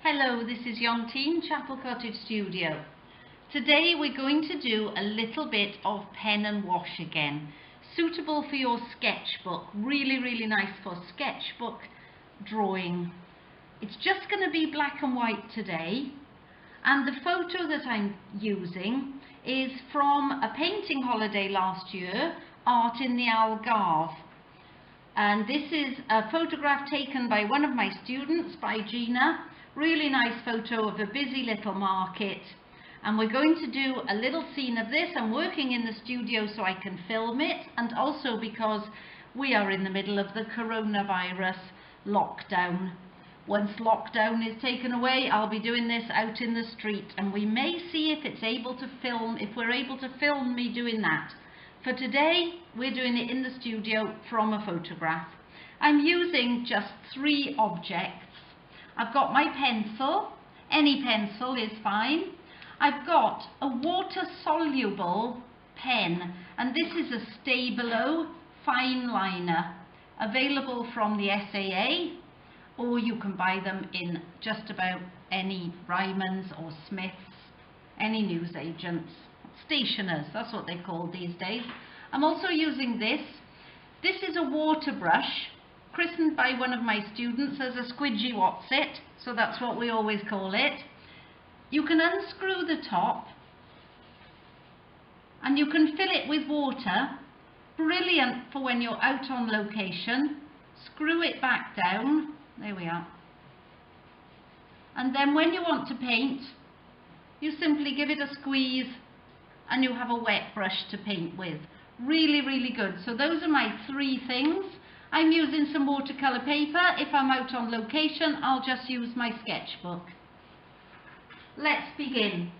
Hello, this is Jantien Cottage Studio. Today we're going to do a little bit of pen and wash again. Suitable for your sketchbook. Really nice for sketchbook drawing. It's just going to be black and white today. And the photo that I'm using is from a painting holiday last year, Art in the Algarve. And this is a photograph taken by one of my students, by Gina. Really nice photo of a busy little market. And we're going to do a little scene of this. I'm working in the studio so I can film it, and also because we are in the middle of the coronavirus lockdown. Once lockdown is taken away, I'll be doing this out in the street, and we may see if we're able to film me doing that. For today, we're doing it in the studio from a photograph. I'm using just 3 objects. I've got my pencil, any pencil is fine. I've got a water-soluble pen, and this is a Stabilo fine liner, available from the SAA, or you can buy them in just about any Ryman's or Smith's, any newsagents, stationers, that's what they're called these days. I'm also using this. This is a water brush, christened by one of my students as a squidgy watsit, so that's what we always call it. You can unscrew the top and you can fill it with water. Brilliant for when you're out on location. Screw it back down, there we are. And then when you want to paint, you simply give it a squeeze and you have a wet brush to paint with. Really good. So those are my 3 things. I'm using some watercolour paper. If I'm out on location, I'll just use my sketchbook. Let's begin.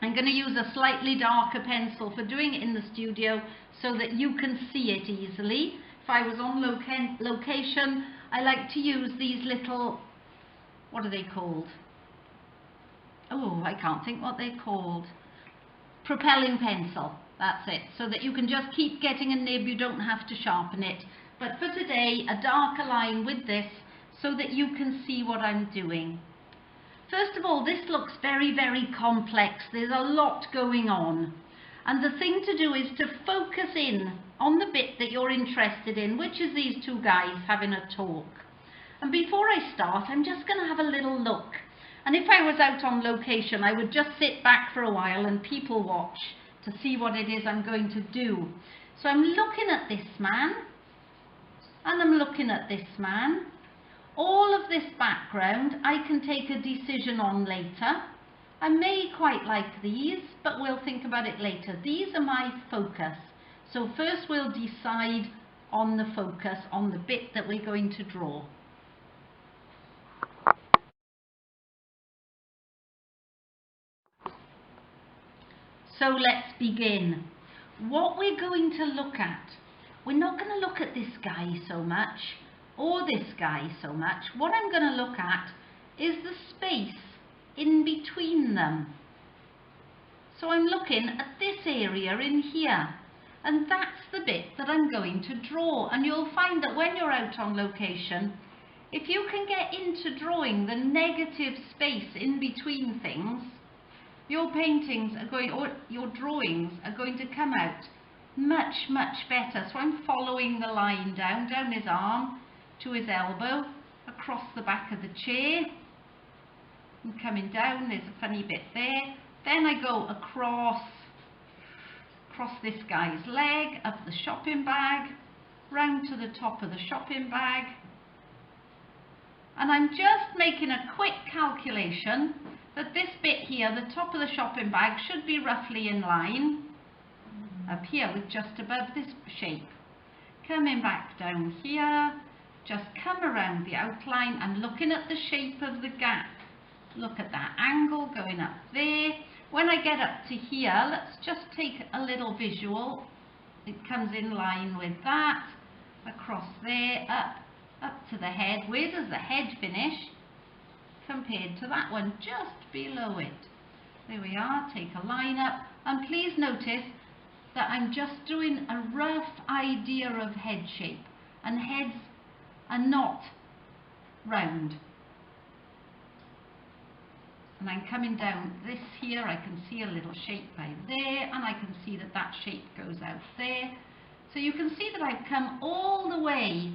I'm going to use a slightly darker pencil for doing it in the studio so that you can see it easily. If I was on location, I like to use these little, what are they called? Oh, I can't think what they're called. Propelling pencil, that's it. So that you can just keep getting a nib, you don't have to sharpen it. But for today, a darker line with this so that you can see what I'm doing. First of all, this looks very complex. There's a lot going on. And the thing to do is to focus in on the bit that you're interested in, which is these 2 guys having a talk. And before I start, I'm just going to have a little look. And if I was out on location, I would just sit back for a while and people watch to see what it is I'm going to do. So I'm looking at this man. And I'm looking at this man. All of this background I can take a decision on later. I may quite like these, but we'll think about it later. These are my focus. So first we'll decide on the focus, on the bit that we're going to draw. So let's begin. What we're going to look at, we're not going to look at this guy so much, or this guy so much. What I'm going to look at is the space in between them. So I'm looking at this area in here, and that's the bit that I'm going to draw. And you'll find that when you're out on location, if you can get into drawing the negative space in between things, your paintings are going, or your drawings are going to come out much better. So I'm following the line down his arm to his elbow, across the back of the chair, and coming down, there's a funny bit there. Then I go across this guy's leg, up the shopping bag, round to the top of the shopping bag. And I'm just making a quick calculation that this bit here, the top of the shopping bag, should be roughly in line up here with just above this shape. Coming back down here, just come around the outline and looking at the shape of the gap. Look at that angle going up there. When I get up to here, let's just take a little visual. It comes in line with that, across there, up to the head. Where does the head finish compared to that one? Just below it. There we are, take a line up, and please notice that I'm just doing a rough idea of head shape, and heads are not round. And I'm coming down this here, I can see a little shape by there, and I can see that that shape goes out there. So you can see that I've come all the way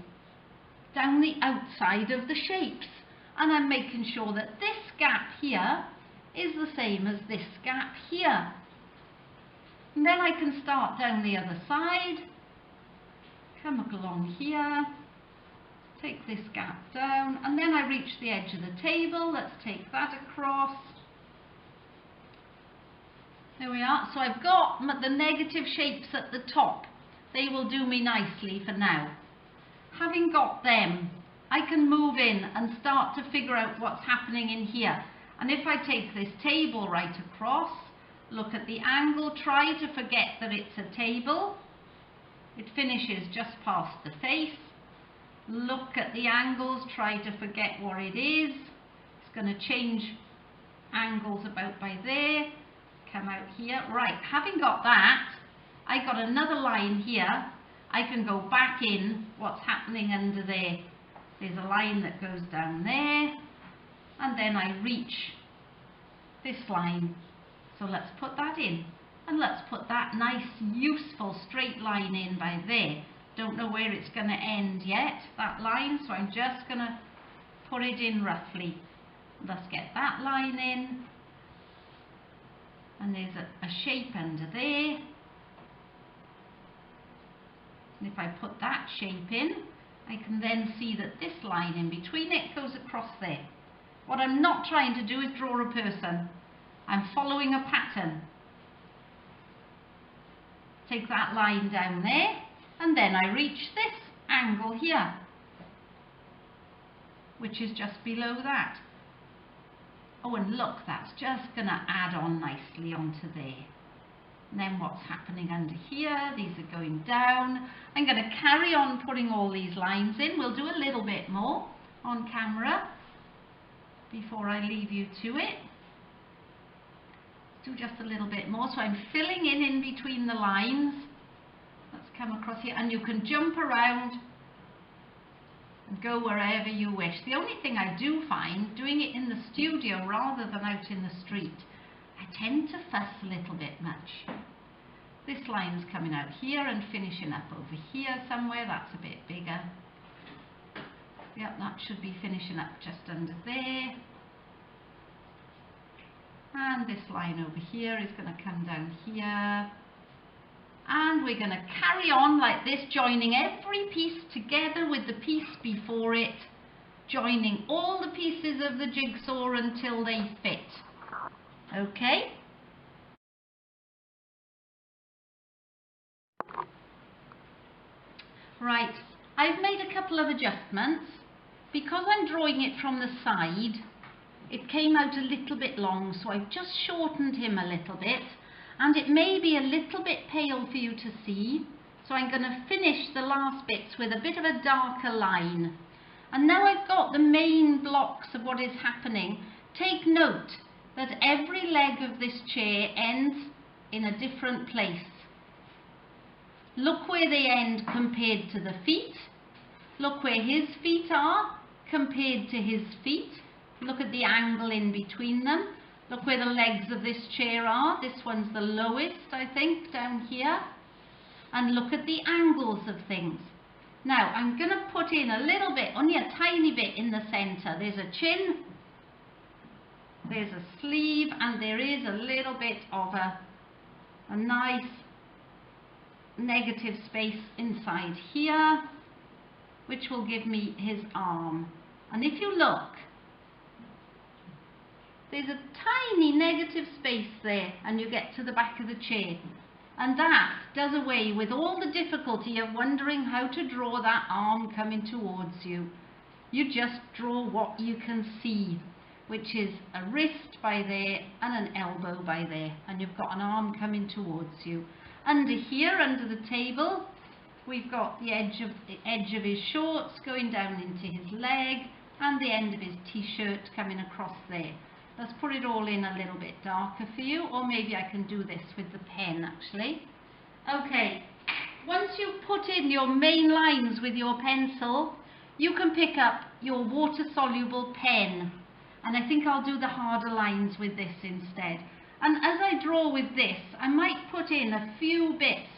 down the outside of the shapes, and I'm making sure that this gap here is the same as this gap here. And then I can start down the other side, come along here, take this gap down, and then I reach the edge of the table. Let's take that across. There we are. So I've got the negative shapes at the top. They will do me nicely for now. Having got them, I can move in and start to figure out what's happening in here. And if I take this table right across, look at the angle, try to forget that it's a table. It finishes just past the face. Look at the angles, try to forget what it is. It's going to change angles about by there. Come out here. Right, having got that, I got another line here. I can go back in what's happening under there. There's a line that goes down there, and then I reach this line. So let's put that in, and let's put that nice useful straight line in by there. Don't know where it's going to end yet, that line, so I'm just going to put it in roughly. Let's get that line in, and there's a shape under there. And if I put that shape in, I can then see that this line in between it goes across there. What I'm not trying to do is draw a person. I'm following a pattern. Take that line down there, and then I reach this angle here, which is just below that. Oh, and look, that's just going to add on nicely onto there. And then what's happening under here, these are going down. I'm going to carry on putting all these lines in. We'll do a little bit more on camera before I leave you to it. Do just a little bit more. So I'm filling in between the lines. Let's come across here, and you can jump around and go wherever you wish. The only thing I do find, doing it in the studio rather than out in the street, I tend to fuss a little bit much. This line's coming out here and finishing up over here somewhere. That's a bit bigger. Yep, that should be finishing up just under there. And this line over here is going to come down here. And we're going to carry on like this, joining every piece together with the piece before it, joining all the pieces of the jigsaw until they fit. Okay? Right, I've made a couple of adjustments. Because I'm drawing it from the side, it came out a little bit long, so I've just shortened him a little bit, and it may be a little bit pale for you to see, so I'm going to finish the last bits with a bit of a darker line. And now I've got the main blocks of what is happening. Take note that every leg of this chair ends in a different place. Look where they end compared to the feet. Look where his feet are compared to his feet. Look at the angle in between them. Look where the legs of this chair are. This one's the lowest, I think, down here. And look at the angles of things. Now, I'm going to put in a little bit, only a tiny bit in the centre. There's a chin, there's a sleeve, and there is a little bit of a nice negative space inside here, which will give me his arm. And if you look, there's a tiny negative space there, and you get to the back of the chair. And that does away with all the difficulty of wondering how to draw that arm coming towards you. You just draw what you can see, which is a wrist by there and an elbow by there, and you've got an arm coming towards you. Under here, under the table, we've got the edge of his shorts going down into his leg, and the end of his t-shirt coming across there. Let's put it all in a little bit darker for you, or maybe I can do this with the pen actually. Okay, once you've put in your main lines with your pencil, you can pick up your water-soluble pen. And I think I'll do the harder lines with this instead. And as I draw with this, I might put in a few bits,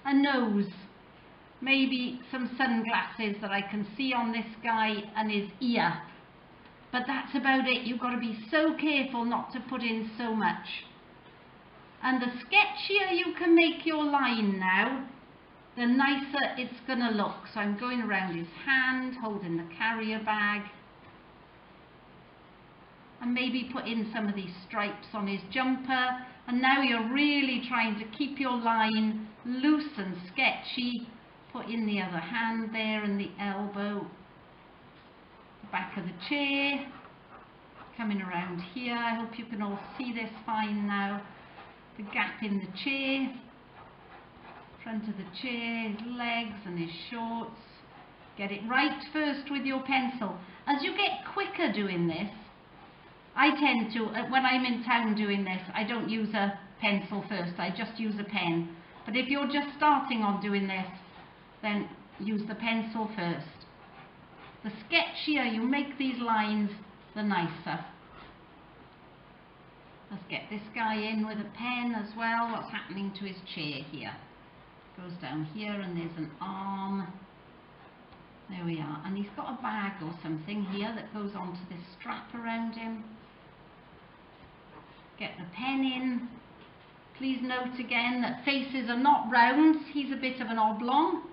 a nose, maybe some sunglasses that I can see on this guy and his ear. But that's about it. You've got to be so careful not to put in so much. And the sketchier you can make your line now, the nicer it's going to look. So I'm going around his hand, holding the carrier bag. And maybe put in some of these stripes on his jumper. And now you're really trying to keep your line loose and sketchy. Put in the other hand there and the elbow. The back of the chair. Coming around here. I hope you can all see this fine now. The gap in the chair. Front of the chair, his legs and his shorts. Get it right first with your pencil. As you get quicker doing this, I tend to, when I'm in town doing this, I don't use a pencil first, I just use a pen. But if you're just starting on doing this, then use the pencil first. The sketchier you make these lines, the nicer. Let's get this guy in with a pen as well. What's happening to his chair here? Goes down here and there's an arm. There we are. And he's got a bag or something here that goes onto this strap around him. Get the pen in. Please note again that faces are not rounds. He's a bit of an oblong.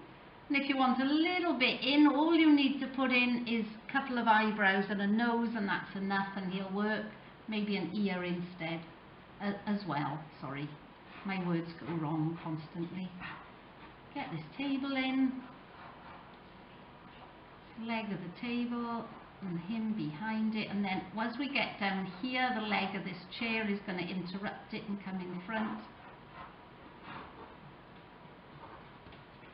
And if you want a little bit in, all you need to put in is a couple of eyebrows and a nose, and that's enough, and he'll work. Maybe an ear instead as well. Sorry, my words go wrong constantly. Get this table in. Leg of the table. And him behind it, and then as we get down here, the leg of this chair is going to interrupt it and come in front.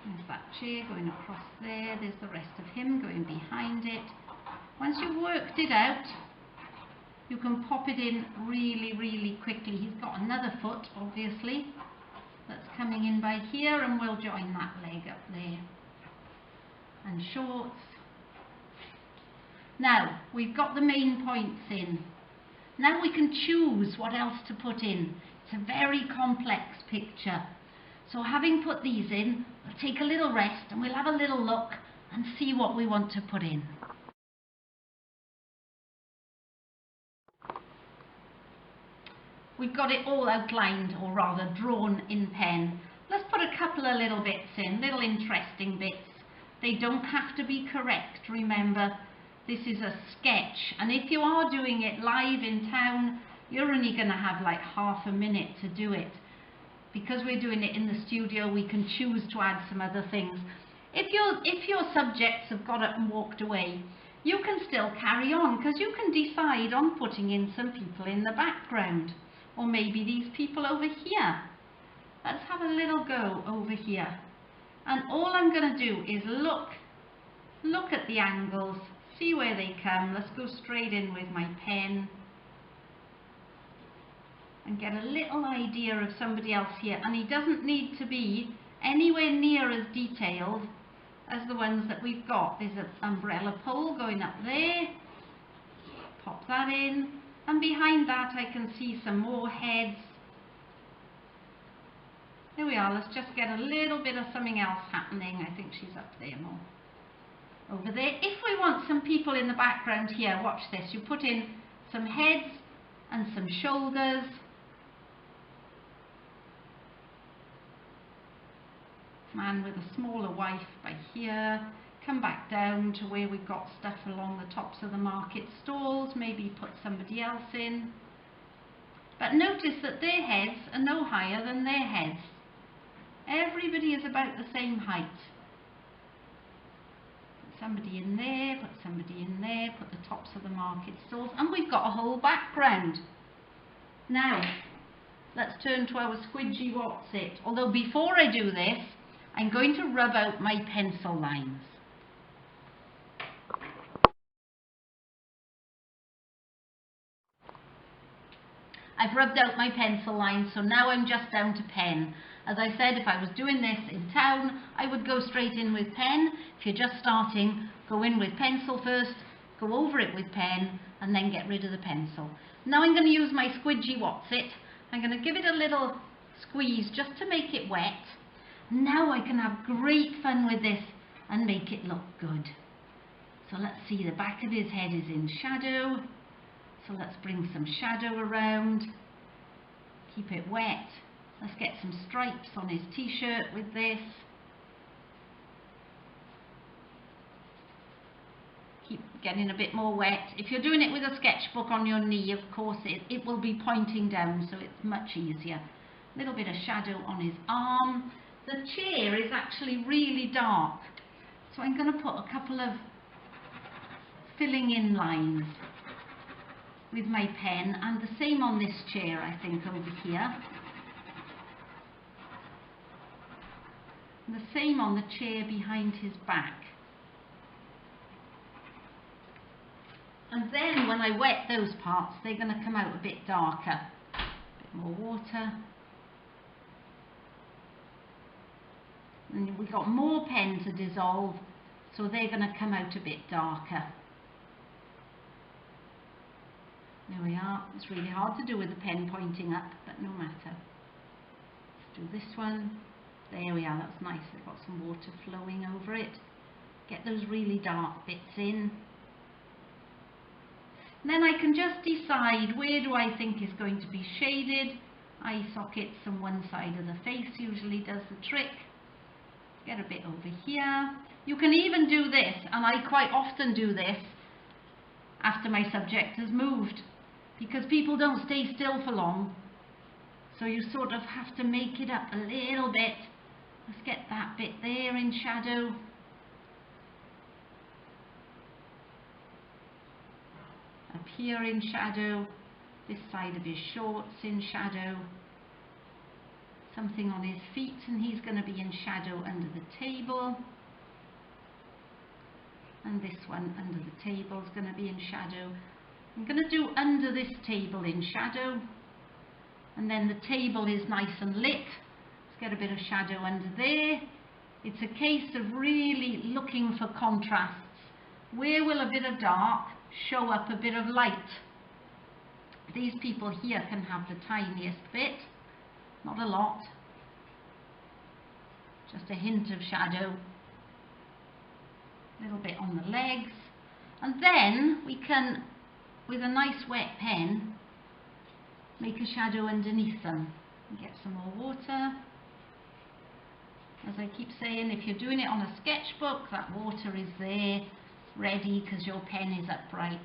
There's that chair going across there, there's the rest of him going behind it. Once you've worked it out, you can pop it in really, really quickly. He's got another foot, obviously, that's coming in by here, and we'll join that leg up there. And shorts. Now, we've got the main points in. Now we can choose what else to put in. It's a very complex picture. So having put these in, we'll take a little rest and we'll have a little look and see what we want to put in. We've got it all outlined, or rather drawn in pen. Let's put a couple of little bits in, little interesting bits. They don't have to be correct, remember. This is a sketch, and if you are doing it live in town, you're only going to have like half a minute to do it. Because we're doing it in the studio, we can choose to add some other things. If your subjects have got up and walked away, you can still carry on, because you can decide on putting in some people in the background, or maybe these people over here. Let's have a little go over here, and all I'm going to do is look at the angles, see where they come. Let's go straight in with my pen and get a little idea of somebody else here. And he doesn't need to be anywhere near as detailed as the ones that we've got. There's an umbrella pole going up there. Pop that in. And behind that I can see some more heads. There we are. Let's just get a little bit of something else happening. I think she's up there more. Over there. If we want some people in the background here, watch this. You put in some heads and some shoulders. Man with a smaller wife by here. Come back down to where we've got stuff along the tops of the market stalls. Maybe put somebody else in. But notice that their heads are no higher than their heads. Everybody is about the same height. Somebody in there, put somebody in there, put the tops of the market stalls, and we've got a whole background. Now, let's turn to our squidgy watsit. Although before I do this, I'm going to rub out my pencil lines. I've rubbed out my pencil lines, so now I'm just down to pen. As I said, if I was doing this in town, I would go straight in with pen. If you're just starting, go in with pencil first, go over it with pen, and then get rid of the pencil. Now I'm going to use my squidgy watsit. I'm going to give it a little squeeze just to make it wet. Now I can have great fun with this and make it look good. So let's see, the back of his head is in shadow. So let's bring some shadow around. Keep it wet. Let's get some stripes on his t-shirt with this. Keep getting a bit more wet. If you're doing it with a sketchbook on your knee, of course it will be pointing down, so it's much easier. A little bit of shadow on his arm. The chair is actually really dark, so I'm going to put a couple of filling in lines with my pen, and the same on this chair, I think, over here. And the same on the chair behind his back. And then when I wet those parts, they're going to come out a bit darker. A bit more water. And we've got more pen to dissolve, so they're going to come out a bit darker. There we are. It's really hard to do with the pen pointing up, but no matter. Let's do this one. There we are, that's nice. I've got some water flowing over it. Get those really dark bits in. And then I can just decide where do I think is going to be shaded. Eye sockets on one side of the face usually does the trick. Get a bit over here. You can even do this, and I quite often do this after my subject has moved, because people don't stay still for long. So you sort of have to make it up a little bit. Let's get that bit there in shadow. Up here in shadow. This side of his shorts in shadow. Something on his feet, and he's going to be in shadow under the table. And this one under the table is going to be in shadow. I'm going to do under this table in shadow, and then the table is nice and lit. Let's get a bit of shadow under there. It's a case of really looking for contrasts. Where will a bit of dark show up a bit of light? These people here can have the tiniest bit, not a lot, just a hint of shadow. A little bit on the legs, and then we can, with a nice wet pen, make a shadow underneath them. Get some more water. As I keep saying, if you're doing it on a sketchbook, that water is there ready because your pen is upright.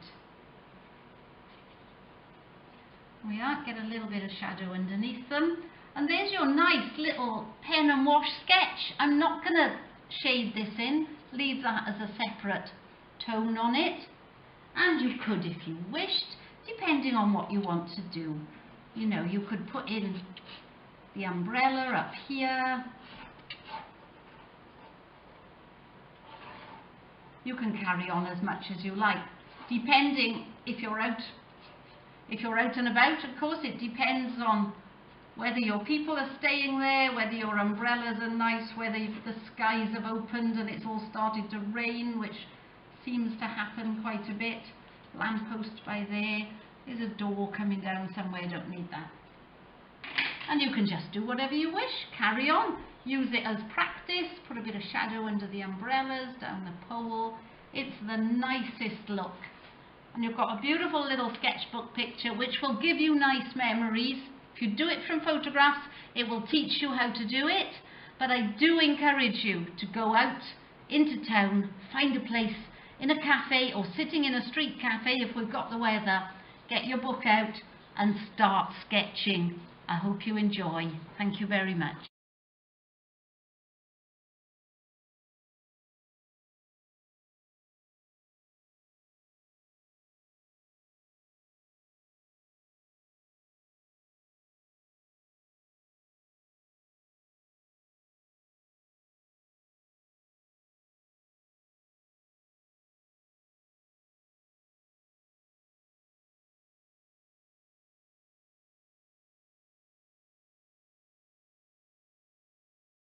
We are, get a little bit of shadow underneath them, and there's your nice little pen and wash sketch. I'm not going to shade this in, leave that as a separate tone on it, and you could, if you wished, depending on what you want to do, you know, you could put in the umbrella up here. You can carry on as much as you like, depending if you're out and about. Of course, it depends on whether your people are staying there, whether your umbrellas are nice, whether the skies have opened and it's all started to rain, which seems to happen quite a bit. Lamppost by there. There's a door coming down somewhere, don't need that. And you can just do whatever you wish, carry on. Use it as practice, put a bit of shadow under the umbrellas, down the pole. It's the nicest look. And you've got a beautiful little sketchbook picture which will give you nice memories. If you do it from photographs, it will teach you how to do it. But I do encourage you to go out into town, find a place in a cafe or sitting in a street cafe if we've got the weather. Get your book out and start sketching. I hope you enjoy. Thank you very much.